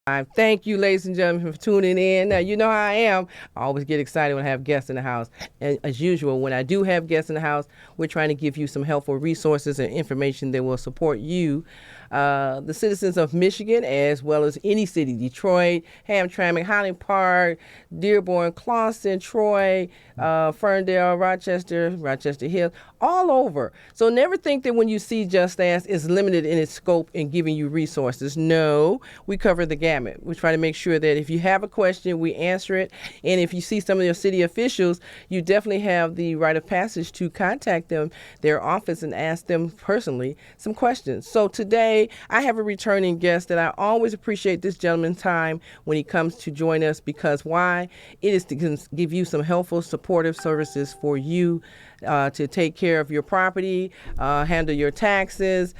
Thank you, ladies and gentlemen, for tuning in. Now, you know how I am. I always get excited when I have guests in the house. And as usual, when I do have guests in the house, we're trying to give you some helpful resources and information that will support you, the citizens of Michigan, as well as any city: Detroit, Hamtramck, Highland Park, Dearborn, Clawson, Troy, Ferndale, Rochester Hills, all over. So never think that when you see Just Ask, it's limited in its scope in giving you resources. No, we cover the gamut. We try to make sure that if you have a question, we answer it. And if you see some of your city officials, you definitely have the right of passage to contact them, their office, and ask them personally some questions. So today, I have a returning guest that I always appreciate this gentleman's time when he comes to join us, because why? It is to give you some helpful, supportive services for you to take care of your property, handle your taxes,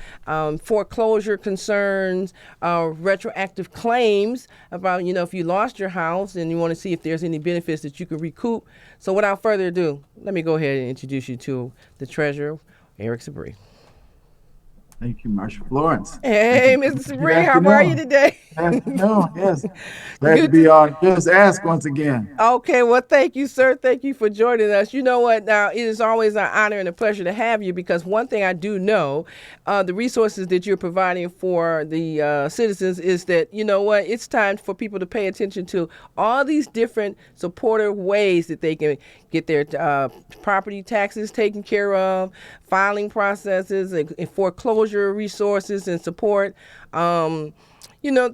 foreclosure concerns, retroactive claims about, if you lost your house and you want to see if there's any benefits that you can recoup. So without further ado, let me go ahead and introduce you to the treasurer, Eric Sabree. Thank you, Marsha Florence. Thank Hey, you. Mr. Good Sabree, how are you afternoon. today? Good afternoon. Yes. Glad to Good be to. on Just Ask once again. Okay, well, thank you, sir. Thank you for joining us. You know what? Now, it is always an honor and a pleasure to have you, because one thing I do know, the resources that you're providing for the citizens, is that, you know what, it's time for people to pay attention to all these different supportive ways that they can get their property taxes taken care of, filing processes, and foreclosure resources and support.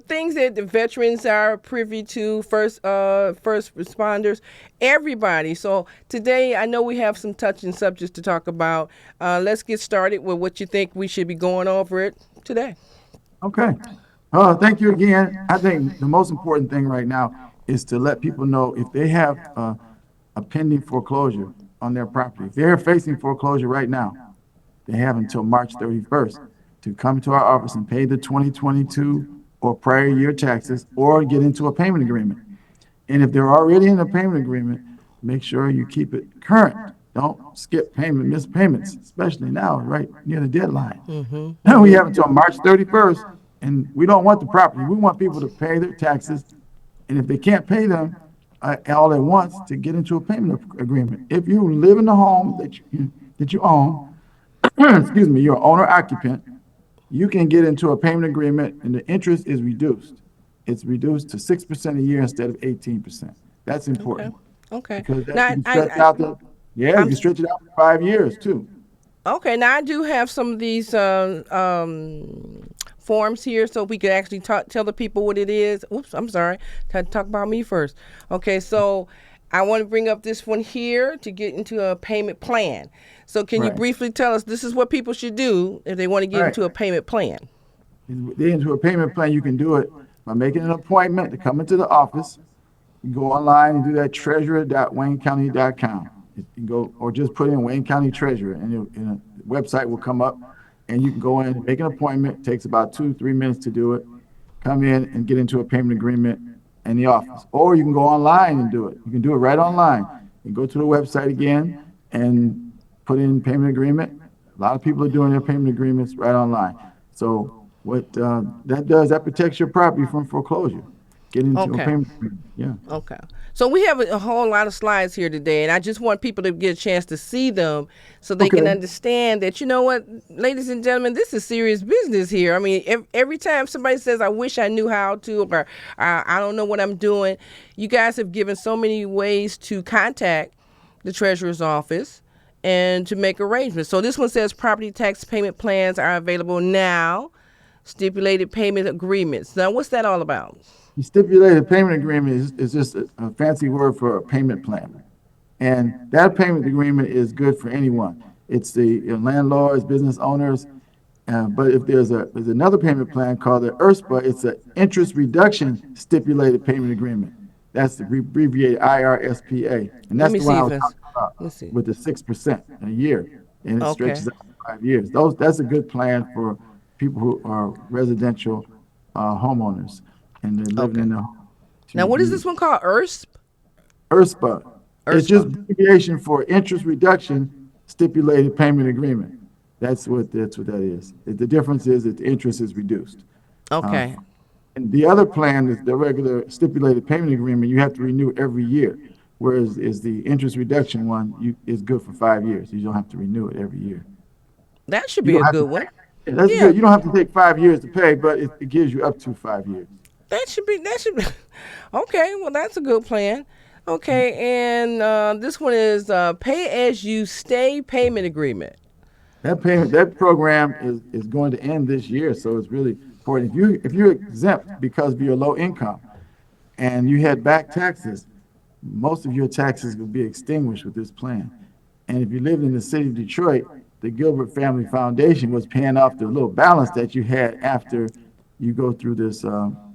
Things that the veterans are privy to, first responders, everybody. So today, I know we have some touching subjects to talk about. Let's get started with what you think we should be going over it today. Okay. Thank you again. I think the most important thing right now is to let people know if they have a pending foreclosure on their property. If they're facing foreclosure right now, they have until March 31st to come to our office and pay the 2022 or prior year taxes, or get into a payment agreement. And if they're already in a payment agreement, make sure you keep it current. Don't skip payment, miss payments, especially now, right near the deadline. Now we have until March 31st, and we don't want the property. We want people to pay their taxes, and if they can't pay them all at once, to get into a payment agreement. If you live in the home that you own, excuse me, you're owner occupant, you can get into a payment agreement and the interest is reduced. It's reduced to 6% a year instead of 18%. That's Okay. important Okay. because that Now, can stretch out yeah, you I'm can stretch it out for 5 years too. okay. Now, I do have some of these forms here, so we could actually tell the people what it is. Oops, I'm sorry. Had to talk about me first. Okay, so I want to bring up this one here to get into a payment plan. So can you Right, briefly tell us, this is what people should do if they want to get right. into a payment plan? Get into a payment plan, you can do it by making an appointment to come into the office. You go online and do that treasurer.waynecounty.com. You can go, or just put in Wayne County Treasurer, and the website will come up, and you can go in, make an appointment. It takes about 2 3 minutes to do it. Come in and get into a payment agreement in the office, or you can go online and do it. You can do it right online. You go to the website again and put in payment agreement. A lot of people are doing their payment agreements right online. So what that does, that protects your property from foreclosure. Get into a Okay. payment agreement. Yeah. Okay. So we have a whole lot of slides here today, and I just want people to get a chance to see them so they can Okay. understand that, you know what, ladies and gentlemen, this is serious business here. I mean, every time somebody says, I wish I knew how to, or I don't know what I'm doing, you guys have given so many ways to contact the treasurer's office and to make arrangements. So this one says property tax payment plans are available now, stipulated payment agreements. Now, what's that all about? The stipulated payment agreement is just a fancy word for a payment plan. And that payment agreement is good for anyone. It's the landlords, business owners. But if there's another payment plan called the IRSPA, it's an interest reduction stipulated payment agreement. That's the abbreviated IRSPA. And Let that's me the one see I if was it's, talking about let's see. with the 6% a year. And it Okay. stretches out to 5 years. That's a good plan for people who are residential homeowners and they're living Okay. in their home Now, to what is use this one called? IRSP? IRSPA. It's just IRSPA. abbreviation for interest reduction stipulated payment agreement. That's what that is. The difference is that the interest is reduced. Uh, Okay. And the other plan is the regular stipulated payment agreement, you have to renew every year. Whereas is the interest reduction one, is good for 5 years. You don't have to renew it every year. That should You be don't a have to, good one. yeah, that's Yeah, good. You don't have to take 5 years to pay, but it gives you up to 5 years. that should be okay. Well, that's a good plan. Okay, and this one is pay as you stay payment agreement. That program is going to end this year, so it's really important. If you're exempt because of your low income and you had back taxes, most of your taxes will be extinguished with this plan. And if you lived in the city of Detroit, the Gilbert Family Foundation was paying off the little balance that you had after you go through this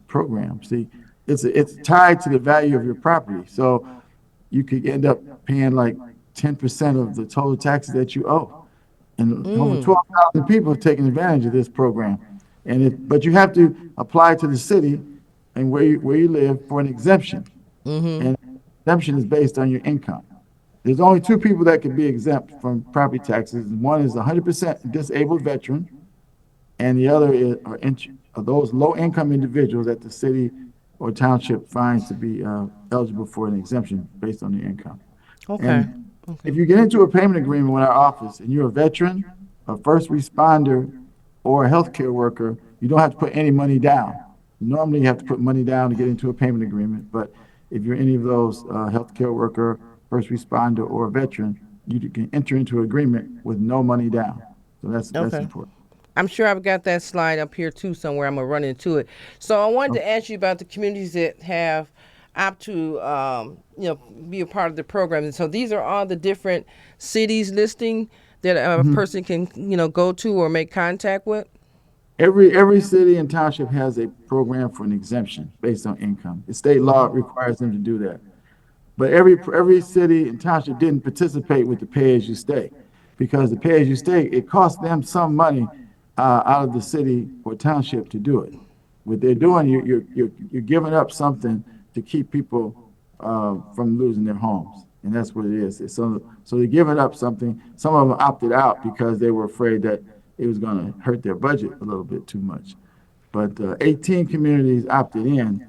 program. See, it's tied to the value of your property. So you could end up paying like 10% of the total taxes that you owe. And over Mm. 12,000 people have taken advantage of this program. But you have to apply to the city and where you live for an exemption. Mm-hmm. And exemption is based on your income. There's only two people that can be exempt from property taxes. One is a 100% disabled veteran, and the other are those low-income individuals that the city or township finds to be eligible for an exemption based on their income. Okay. And if Okay. you get into a payment agreement with our office and you're a veteran, a first responder, or a healthcare worker, you don't have to put any money down. Normally, you have to put money down to get into a payment agreement, but if you're any of those, healthcare worker, first responder, or a veteran, you can enter into an agreement with no money down. So that's Okay. important. I'm sure I've got that slide up here too somewhere. I'm gonna run into it. So I wanted Okay. to ask you about the communities that have opt to be a part of the program. And so these are all the different cities listing that a Mhm. person can go to or make contact with. Every city and township has a program for an exemption based on income. The state law Hmm. requires them to do that. But every city and township didn't participate with the pay-as-you-stay, because the pay-as-you-stay, it costs them some money out of the city or township to do it. What they're doing, you're giving up something to keep people from losing their homes, and that's what it is. So they're giving up something. Some of them opted out because they were afraid that it was going to hurt their budget a little bit too much. But 18 communities opted in,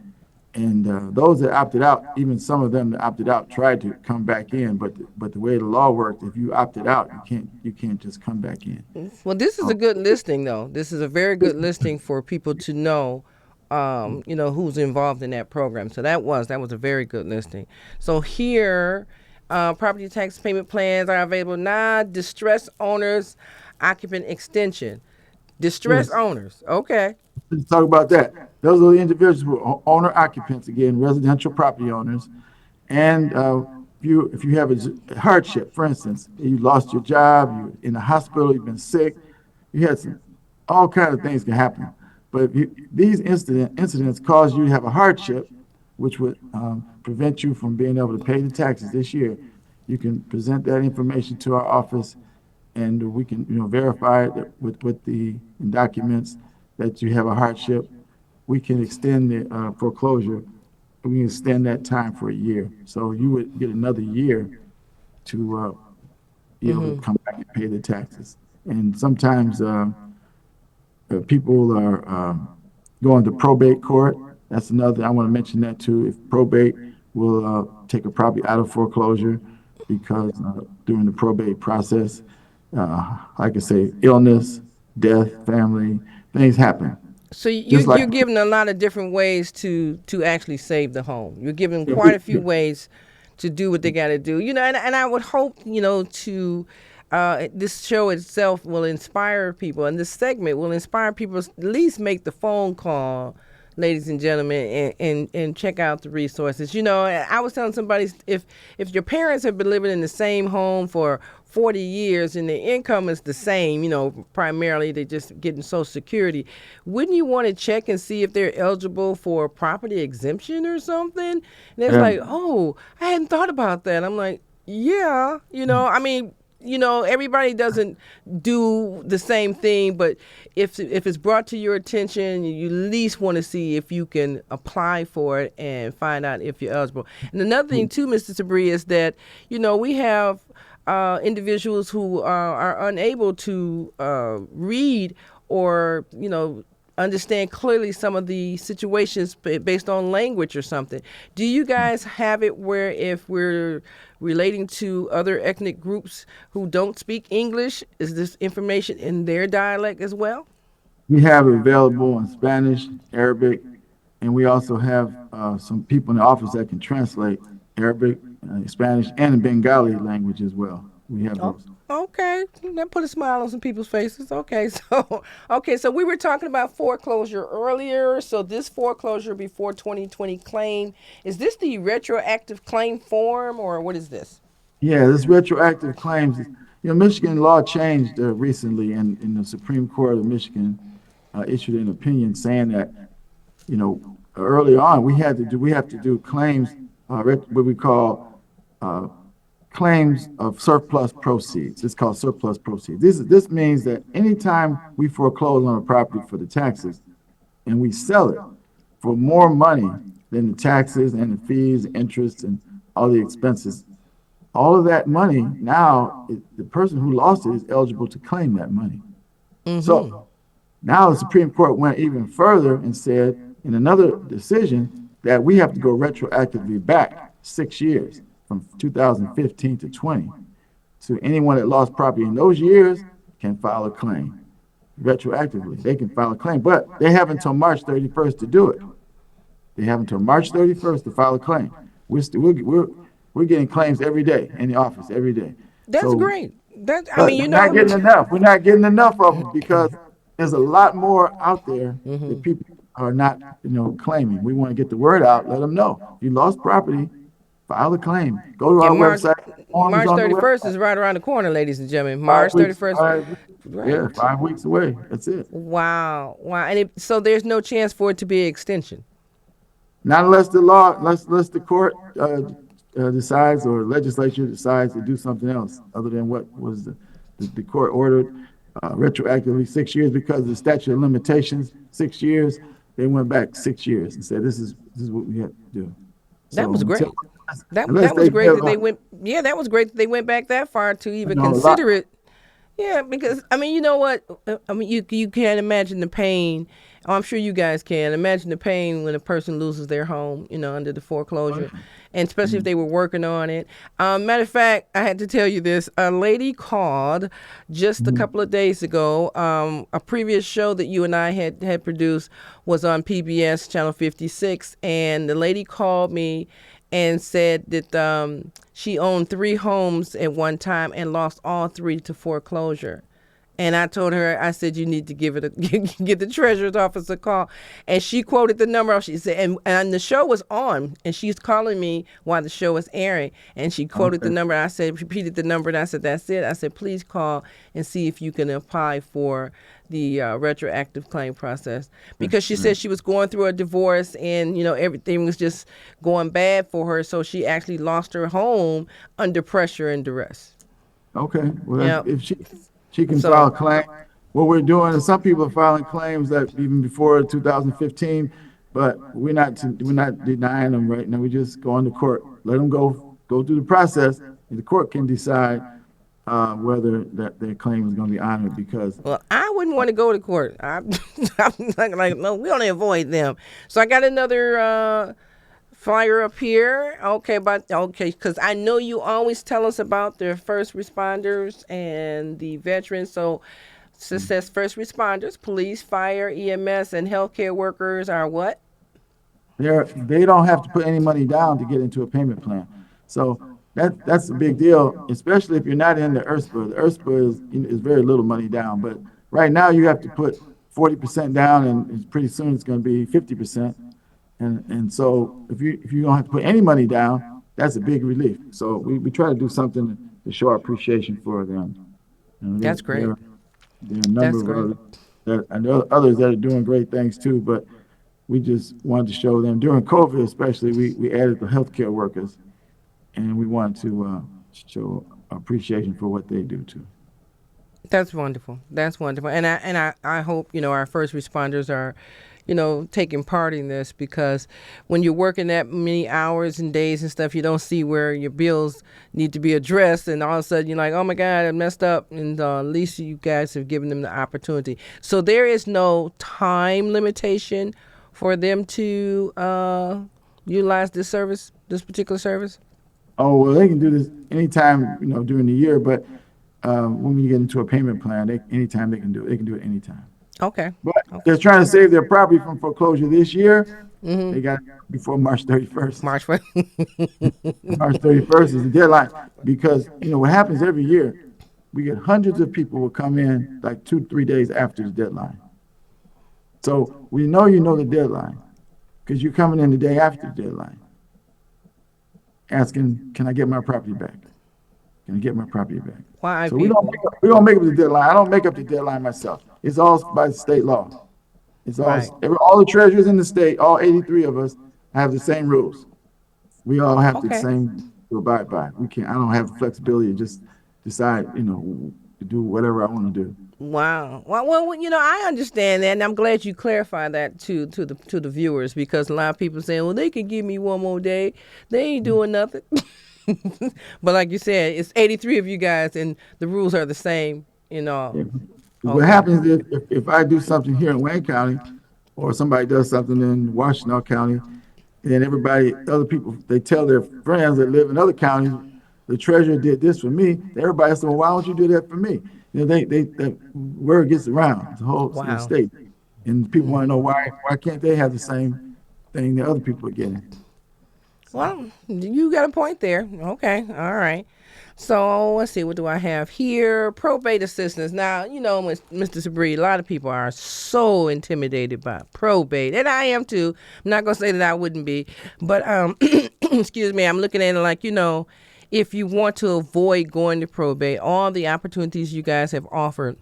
and those that opted out, even some of them that opted out tried to come back in, but the way the law worked, if you opted out, you can't just come back in. Well, this is Oh, a good listing, though. This is a very good listing for people to know, who's involved in that program. So that was a very good listing. So here, property tax payment plans are available now. Distress owners, occupant extension. Distress yes. owners. Okay. Let's talk about that. Those are the individuals who are owner occupants, again, residential property owners. And if you have a hardship, for instance, you lost your job, you're in the hospital, you've been sick, you had all kind of things can happen. But if these incidents cause you to have a hardship, which would prevent you from being able to pay the taxes this year, you can present that information to our office, and we can, verify it with the documents that you have a hardship. We can extend the foreclosure. We can extend that time for a year. So you would get another year to be able to Mm-hmm. come back and pay the taxes. And sometimes people are going to probate court. That's another, I want to mention that too. If probate will take a property out of foreclosure because during the probate process, like I say, illness, death, family, things happen. So you Just like, you're given a lot of different ways to actually save the home. You're given yeah, quite a few ways to do what they got to do. And I would hope to this show itself will inspire people, and this segment will inspire people to at least make the phone call, ladies and gentlemen, and check out the resources. I was telling somebody, if your parents have been living in the same home for 40 years and their income is the same, primarily they're just getting Social Security, wouldn't you want to check and see if they're eligible for a property exemption or something? And it's yeah, like, oh, I hadn't thought about that. I'm like, yeah, I mean, everybody doesn't do the same thing, but if it's brought to your attention, you at least want to see if you can apply for it and find out if you're eligible. And another thing too, Mr. Sabree, is that we have individuals who are unable to read or understand clearly some of the situations based on language or something. Do you guys have it where if we're relating to other ethnic groups who don't speak English, is this information in their dialect as well? We have it available in Spanish, Arabic, and we also have some people in the office that can translate Arabic, Spanish, and the Bengali language as well. We have Oh, those. okay. That put a smile on some people's faces. Okay, so we were talking about foreclosure earlier. So this foreclosure before 2020 claim, is this the retroactive claim form or what is this? Yeah, this retroactive claims, Michigan law changed recently, and the Supreme Court of Michigan issued an opinion saying that, early on we have to do claims, what we call uh, claims of surplus proceeds. It's called surplus proceeds. This means that anytime we foreclose on a property for the taxes and we sell it for more money than the taxes and the fees, interest, and all the expenses, all of that money now, the person who lost it is eligible to claim that money. Mm-hmm. So now the Supreme Court went even further and said in another decision that we have to go retroactively back 6 years from 2015 to 20. So anyone that lost property in those years can file a claim retroactively. They can file a claim, but they have until March 31st to do it. They have until March 31st to file a claim. We're getting claims every day in the office every day. That's So, great. That I but mean, we're not getting enough. We're not getting enough of them because there's a lot more out there that people are not, claiming. We want to get the word out. Let them know if you lost property, file a claim. Go to yeah, our website. Form is March on the 31st website. is right around the corner, ladies and gentlemen. Five March weeks. 31st. Right. Yeah, 5 weeks away. That's it. Wow. Wow. And so there's no chance for it to be an extension. Not unless the law, unless the court decides or legislature decides to do something else other than what was the court ordered retroactively 6 years because of the statute of limitations. 6 years, they went back 6 years and said this is what we have to do. That So was until great. That unless that was they great give that they went. Yeah, that was great that they went back that far to even a lot. consider it. Yeah, because I mean, you know what? I mean, you can't imagine the pain. Oh, I'm sure you guys can imagine the pain when a person loses their home, under the foreclosure, and especially if they were working on it. Matter of fact, I had to tell you this. A lady called just a couple of days ago. A previous show that you and I had produced was on PBS Channel 56, and the lady called me and said that she owned 3 homes at one time and lost all 3 to foreclosure. And I told her, I said, you need to give get the treasurer's office a call. And she quoted the number. She said, and the show was on, and she's calling me while the show is airing. And she quoted the Okay. number. I said, repeated the number, and I said, that's it. I said, please call and see if you can apply for the retroactive claim process, because she said she was going through a divorce and everything was just going bad for her, so she actually lost her home under pressure and duress. Okay. Well, Yeah. if she can file a So claim. What we're doing is some people are filing claims that even before 2015, but we're not denying them right now. We just go into court, let them go through the process, and the court can decide whether that their claim is going to be honored because well, I wouldn't want to go to court. I'm like, no, we want to avoid them. So I got another flyer up here. Okay, because I know you always tell us about the first responders and the veterans. So success first responders, police, fire, EMS, and healthcare workers are what? they don't have to put any money down to get into a payment plan. So that's a big deal, especially if you're not in the IRSPA. The IRSPA is very little money down, but right now you have to put 40% down, and pretty soon it's going to be 50%. And so if you don't have to put any money down, that's a big relief. So we try to do something to show our appreciation for them. That's great. There are a number That's of great. others that are doing great things too, but we just wanted to show them during COVID, especially. We added the healthcare workers, and we wanted to show appreciation for what they do too. That's wonderful. That's wonderful. And I hope, our first responders are, taking part in this, because when you're working that many hours and days and stuff, you don't see where your bills need to be addressed, and all of a sudden you're like, oh my God, I messed up, and at least you guys have given them the opportunity. So there is no time limitation for them to utilize this particular service? Oh, well, they can do this anytime, during the year, but when you get into a payment plan, anytime they can do it. They can do it anytime. Okay. But they're trying to save their property from foreclosure this year. They got it before March 31st. March 1st. March 31st is the deadline, because, what happens every year, we get hundreds of people will come in like 2-3 days after the deadline. So we know the deadline, because you're coming in the day after the deadline, asking, can I get my property back? Can I get my property back? Why So we don't make up the deadline. I don't make up the deadline myself. It's all by state law. It's all Right. all the treasurers in the state, all 83 of us have the same rules. We all have the Okay. same to abide by. I don't have the flexibility to just decide, to do whatever I want to do. Wow. Well, I understand that, and I'm glad you clarified that to the viewers, because a lot of people saying, well, they could give me one more day. They ain't doing nothing. But like you said, it's 83 of you guys, and the rules are the same. Yeah. What Okay. happens is if I do something here in Wayne County, or somebody does something in Washington County, and other people, they tell their friends that live in other counties, the treasurer did this for me. Everybody says, well, why don't you do that for me? The word gets around the whole Wow. state, and people want to know why can't they have the same thing that other people are getting? Well, you got a point there. Okay. All right. So let's see. What do I have here? Probate assistance. Now, Mr. Sabree, a lot of people are so intimidated by probate, and I am too. I'm not gonna say that I wouldn't be, but excuse me. I'm looking at it like, if you want to avoid going to probate, all the opportunities you guys have offered,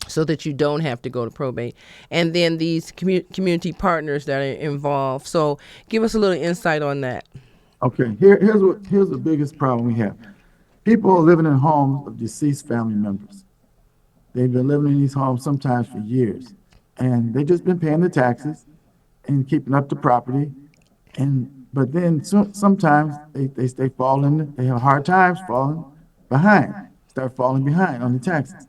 so that you don't have to go to probate, and then these community partners that are involved. So give us a little insight on that. Okay, here's the biggest problem we have. People are living in homes of deceased family members. They've been living in these homes sometimes for years, and they've just been paying the taxes and keeping up the property. But then sometimes they have hard times start falling behind on the taxes.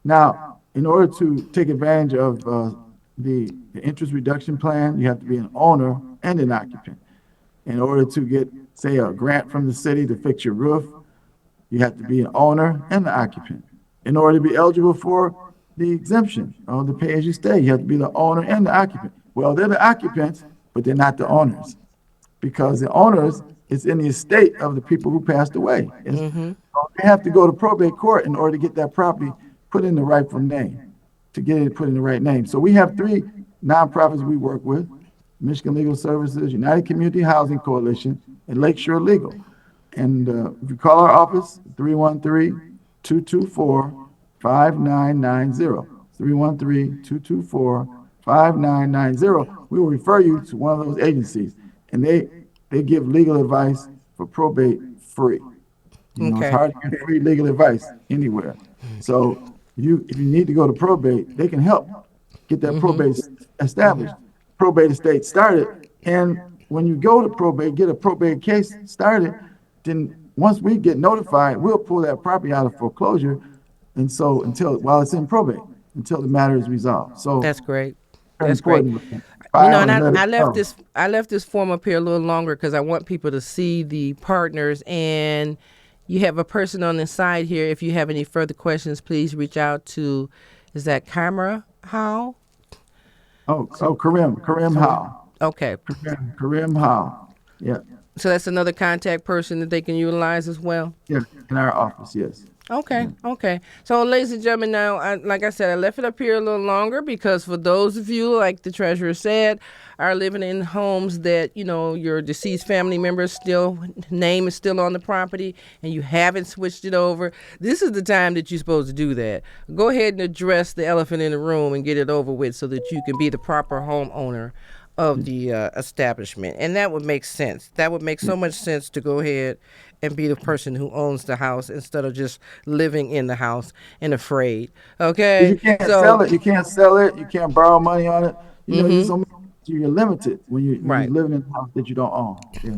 Now, in order to take advantage of the interest reduction plan, you have to be an owner and an occupant. In order to get, say, a grant from the city to fix your roof, you have to be an owner and an occupant. In order to be eligible for the exemption or the pay-as-you-stay, you have to be the owner and the occupant. Well, they're the occupants, but they're not the owners, because the owners is in the estate of the people who passed away. So they have to go to probate court in order to get that property put in the rightful name, to get it put in the right name. So we have 3 nonprofits we work with: Michigan Legal Services, United Community Housing Coalition, and Lakeshore Legal. And if you call our office, 313-224-5990, 313-224-5990, we will refer you to one of those agencies, and they give legal advice for probate free. It's Okay. hard to get free legal advice anywhere. So if you need to go to probate, they can help get that probate established, probate estate started. And when you go to probate, get a probate case started, then once we get notified, we'll pull that property out of foreclosure, and so while it's in probate, until the matter is resolved. So That's great. very That's great. important. And Let I us left know. this form up here a little longer because I want people to see the partners, and you have a person on the side here. If you have any further questions, please reach out to, is that Camera How? Karim Howe. Okay. Karim Howe. Yeah, So that's another contact person that they can utilize as well. yeah, in our office, yes. Okay, okay. So, ladies and gentlemen, now, like I said, I left it up here a little longer because for those of you, like the treasurer said, are living in homes that, your deceased family member's name is still on the property and you haven't switched it over, this is the time that you're supposed to do that. Go ahead and address the elephant in the room and get it over with so that you can be the proper homeowner of the establishment. And that would make sense. That would make so much sense to go ahead and be the person who owns the house instead of just living in the house and afraid. Okay? You can't sell it. You can't sell it. You can't borrow money on it. There's so many So you're limited when you're Right. living in a house that you don't own. Yeah.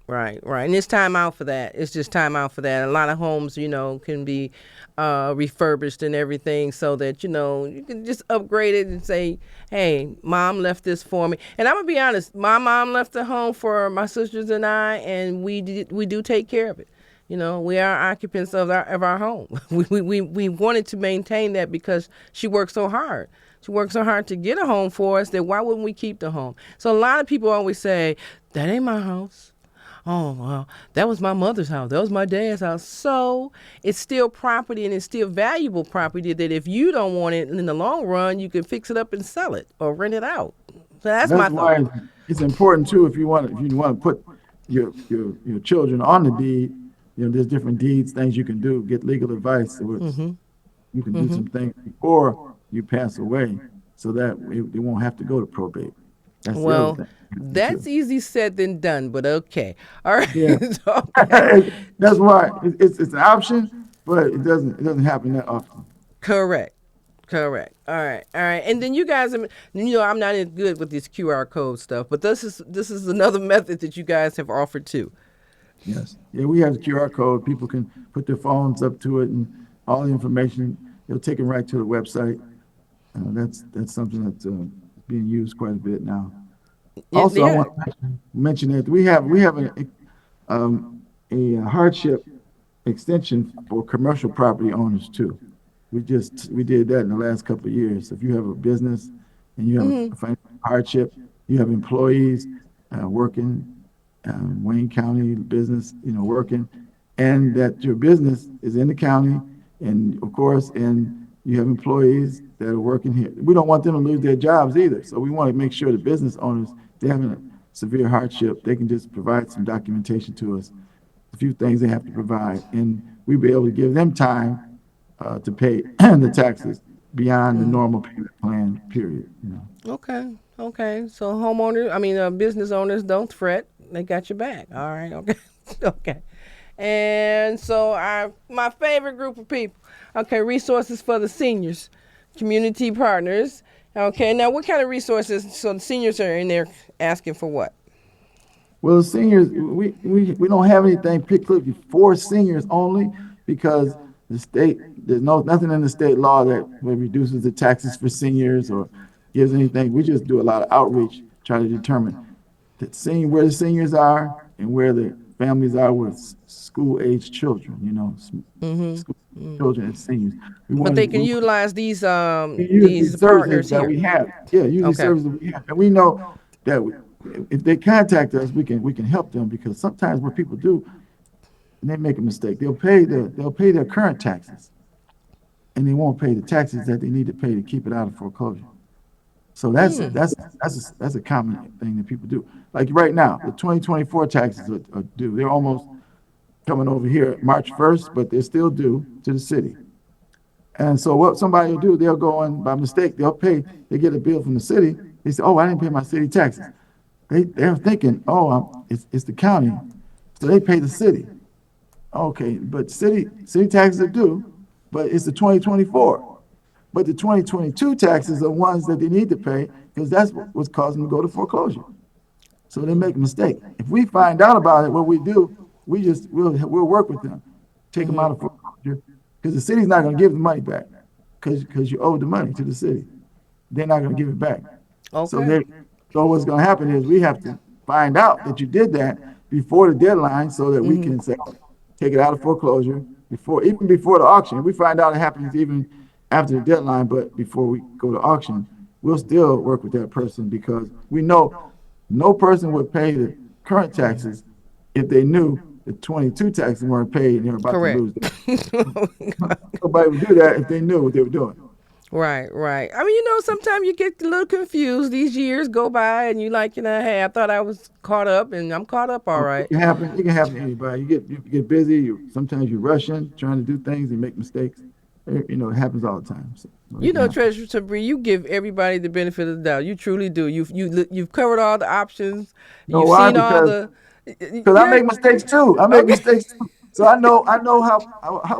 Right, right. And it's time out for that. It's just time out for that. A lot of homes, can be refurbished and everything so that, you can just upgrade it and say, hey, mom left this for me. And I'm going to be honest, my mom left the home for my sisters and I, and we do take care of it. We are occupants of our home. We wanted to maintain that because she worked so hard. She worked so hard to get a home for us that why wouldn't we keep the home? So a lot of people always say, that ain't my house. Oh, well, that was my mother's house. That was my dad's house. So it's still property and it's still valuable property that if you don't want it in the long run, you can fix it up and sell it or rent it out. So that's That's my thought. why it's important too if you want to put your children on the deed. There's different deeds, things you can do. Get legal advice. So you can do some things before you pass away, so that it won't have to go to probate. That's the other Well, thing. that's Too. easy said than done, but okay. All right. Yeah. Okay. That's why it's an option, but it doesn't happen that often. Correct. Correct. All right. All right. And then you guys, I'm not as good with this QR code stuff, but this is another method that you guys have offered too. Yes. Yeah, we have the QR code. People can put their phones up to it, and all the information, it'll take them right to the website. That's something that's being used quite a bit now. Also, I Yeah. want to mention that we have a hardship extension for commercial property owners too. We did that in the last couple of years. If you have a business and you have a financial hardship, you have employees working, Wayne County business, working, and that your business is in the county, and of course, and you have employees that are working here. We don't want them to lose their jobs either. So we want to make sure the business owners, they're having a severe hardship, they can just provide some documentation to us, a few things they have to provide, and we'll be able to give them time to pay the taxes beyond the normal payment plan period. Okay. Okay. So business owners, don't fret. They got your back. All right. Okay. Okay. And so my favorite group of people. Okay, resources for the seniors, community partners. Okay, now what kind of resources? So the seniors are in there asking for what? Well, the seniors, we don't have anything particularly for seniors only because there's nothing in the state law that reduces the taxes for seniors or gives anything. We just do a lot of outreach, try to determine where the seniors are and where the families are with school-age children, school children and seniors. But they can utilize We use these these services partners that here. we have. Yeah, use these Okay. services that we have. And we know that if they contact us, we can help them because sometimes what people do, and they make a mistake, they'll pay their current taxes and they won't pay the taxes that they need to pay to keep it out of foreclosure. So that's a common thing that people do. Like right now, the 2024 taxes are due. They're almost coming over here March 1st, but they're still due to the city. And so what somebody will do, they'll go in by mistake, they get a bill from the city. They say, oh, I didn't pay my city taxes. They're thinking, oh, it's the county. So they pay the city. Okay, but city taxes are due, but it's the 2024. But the 2022 taxes are ones that they need to pay because that's what's causing them to go to foreclosure. So they make a mistake. If we find out about it, what we do, we'll work with them, take them out of foreclosure, because the city's not going to give the money back, because you owe the money to the city. They're not going to give it back. So Okay. they, so what's going to happen is we have to find out that you did that before the deadline, so that we can say, take it out of foreclosure even before the auction. If we find out it happens even after the deadline, but before we go to auction, we'll still work with that person because we know no person would pay the current taxes if they knew the 22 taxes weren't paid and they were about to Correct. lose them. Nobody would do that if they knew what they were doing. Right, right. I mean, sometimes you get a little confused. These years go by, and you like, hey, I thought I was caught up, and I'm caught up all It right. can happen. It can happen to anybody. You get busy. Sometimes you're rushing, trying to do things, and make mistakes. It happens all the time. So it can happen. Treasurer Sabree, you give everybody the benefit of the doubt. You truly do. You've covered all the options. You know You've why? seen all Because the. because I Yeah. make mistakes too. I make Okay. mistakes too. So I know how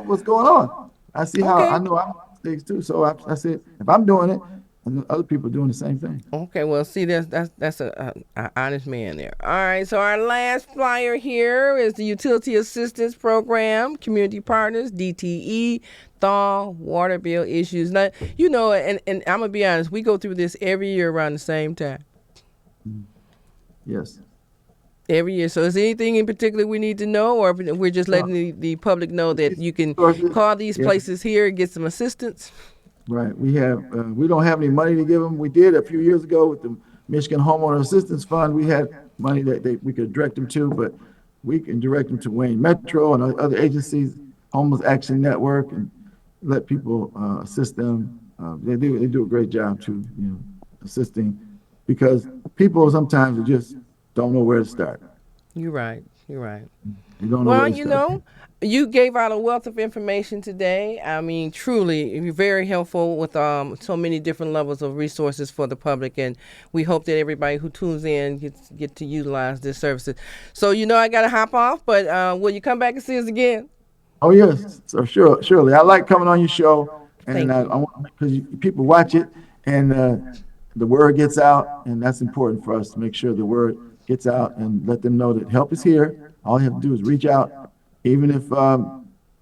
what's going on. I see how I Okay. know I make mistakes too. So I said if I'm doing it, and other people doing the same thing. Okay, well, see, that's a honest man there. All right, so our last flyer here is the Utility Assistance Program, Community Partners, DTE, thaw, water bill issues. Now, you know, and I'm gonna be honest, we go through this every year around the same time. Yes. Every year. So is there anything in particular we need to know, or we're just letting the public know that you can call these places here and get some assistance? Right. We don't have any money to give them. We did a few years ago with the Michigan Homeowner Assistance Fund. We had money that we could direct them to, but we can direct them to Wayne Metro and other agencies, Homeless Action Network, and let people assist them. They do a great job too, assisting, because people sometimes just don't know where to start. You're right. You're right. They don't know where to you start. know, you gave out a wealth of information today. I mean, truly, you're very helpful with so many different levels of resources for the public, and we hope that everybody who tunes in get to utilize this services. So, I got to hop off, but will you come back and see us again? Oh yes, so surely. I like coming on your show, and I want, because people watch it, and the word gets out, and that's important for us to make sure the word gets out and let them know that help is here. All you have to do is reach out, even if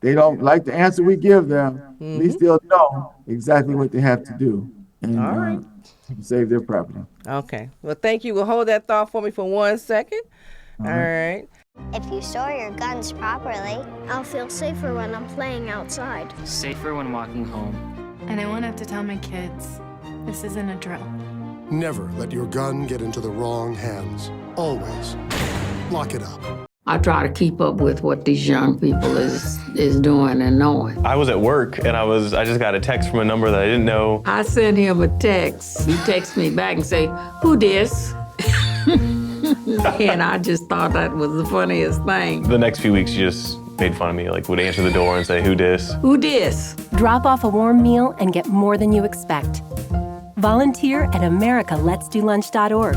they don't like the answer we give them. At least they'll know exactly what they have to do, and save their property. Okay. Well, thank you. We'll hold that thought for me for 1 second. All right. If you store your guns properly, I'll feel safer when I'm playing outside. Safer when walking home. And I won't have to tell my kids, this isn't a drill. Never let your gun get into the wrong hands. Always lock it up. I try to keep up with what these young people is doing and knowing. I was at work and I just got a text from a number that I didn't know. I sent him a text. He texts me back and say, "Who dis?" And I just thought that was the funniest thing. The next few weeks, she just made fun of me, like would answer the door and say, "Who dis?" Who dis? Drop off a warm meal and get more than you expect. Volunteer at americaletsdolunch.org.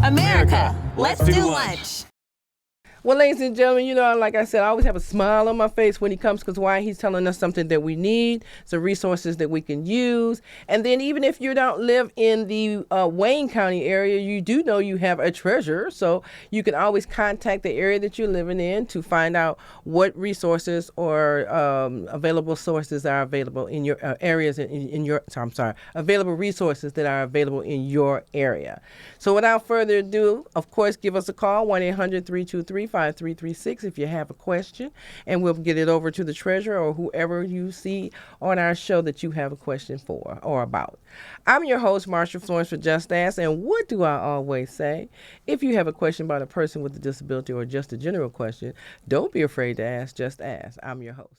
America, let's do lunch. Well, ladies and gentlemen, like I said, I always have a smile on my face when he comes, because why? He's telling us something that we need, some resources that we can use. And then even if you don't live in the Wayne County area, you do know you have a treasurer. So you can always contact the area that you're living in to find out what resources or available sources are available in your areas, available resources that are available in your area. So without further ado, of course, give us a call, 1-800-323-5336 if you have a question, and we'll get it over to the treasurer or whoever you see on our show that you have a question for or about. I'm your host, Marsha Florence for Just Ask, and what do I always say? If you have a question about a person with a disability or just a general question, don't be afraid to ask, just ask. I'm your host.